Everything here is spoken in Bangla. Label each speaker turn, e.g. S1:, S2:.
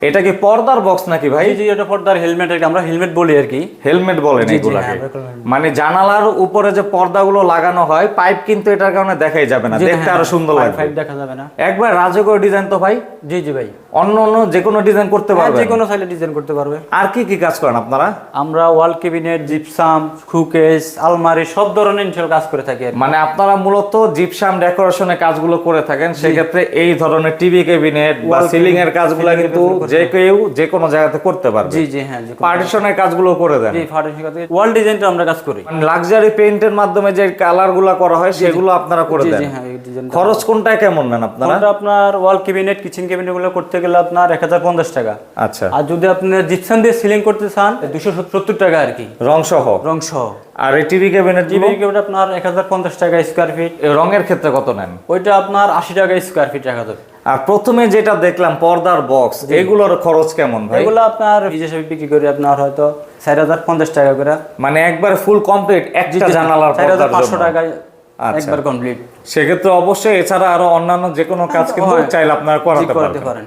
S1: এটা কি পর্দার বক্স নাকি ভাই?
S2: জি জি, এটা পর্দার হেলমেট, আমরা হেলমেট বলি আর কি।
S1: হেলমেট বলেন এগুলাকে? মানে জানালার উপরে যে পর্দাগুলো লাগানো হয়, পাইপ কিন্তু এটার কারণে দেখাই যাবে না, দেখতে আরো সুন্দর লাগবে।
S2: পাইপ দেখা যাবে না।
S1: একবার রাজকীয় ডিজাইন তো ভাই।
S2: জি জি ভাই,
S1: অন্য অন্য যে কোনো ডিজাইন করতে পারবেন?
S2: যে কোনো সাইলে ডিজাইন করতে পারবে।
S1: আর কি কি কাজ করেন আপনারা?
S2: আমরা ওয়াল ক্যাবিনেট, জিপসাম, শোকেস, আলমারি সব ধরনের ইনশাল কাজ করে থাকি আর কি।
S1: মানে আপনারা মূলত জিপসাম ডেকোরেশনের কাজগুলো করে থাকেন, সেক্ষেত্রে এই ধরনের টিভি ক্যাবিনেট বা সিলিং এর কাজগুলো কিন্তু যে কেউ যে কোনো জায়গাতে করতে পারবে।
S2: জি জি হ্যাঁ,
S1: পার্টিশনের কাজগুলো করে দেন?
S2: জি, পার্টিশন কাজ, ওয়াল ডিজাইনটা আমরা কাজ করি।
S1: মানে লাক্সারি পেইন্টের মাধ্যমে যে কালারগুলো করা হয় সেগুলো আপনারা করে দেন?
S2: জি হ্যাঁ, এই ডিজাইন।
S1: খরচ কোনটায় কেমন নেন আপনারা?
S2: আপনার ওয়াল ক্যাবিনেট, কিচেন ক্যাবিনেট গুলো করতে গেলে আপনার 1050 টাকা।
S1: আচ্ছা।
S2: আর যদি আপনি জিপসাম দিয়ে সিলিং করতে চান 270 টাকা আর কি,
S1: রং সহ?
S2: রং সহ।
S1: আর এই টিভি ক্যাবিনেট?
S2: টিভি ক্যাবিনেট আপনার 1050 টাকা স্কয়ার ফিট।
S1: রঙের ক্ষেত্রে কত নেন?
S2: ওইটা আপনার 80 টাকা স্কয়ার ফিট রাখা যাবে।
S1: আর প্রথমে যেটা দেখলাম পর্দার বক্স, এগুলোর খরচ কেমন ভাই?
S2: এগুলো আপনার হিসাবে বিক্রি করি আপনার হয়তো 4050 টাকা করে।
S1: মানে একবার ফুল কমপ্লিট একটা জানালার পর্দার
S2: 4500
S1: জন্য?
S2: টাকায়
S1: আচ্ছা।
S2: একবার কমপ্লিট।
S1: সেক্ষেত্রে অবশ্যই এছাড়া আরো অন্যান্য যে কোনো কাজ কিন্তু চাইলে আপনারা করাতে পারবেন।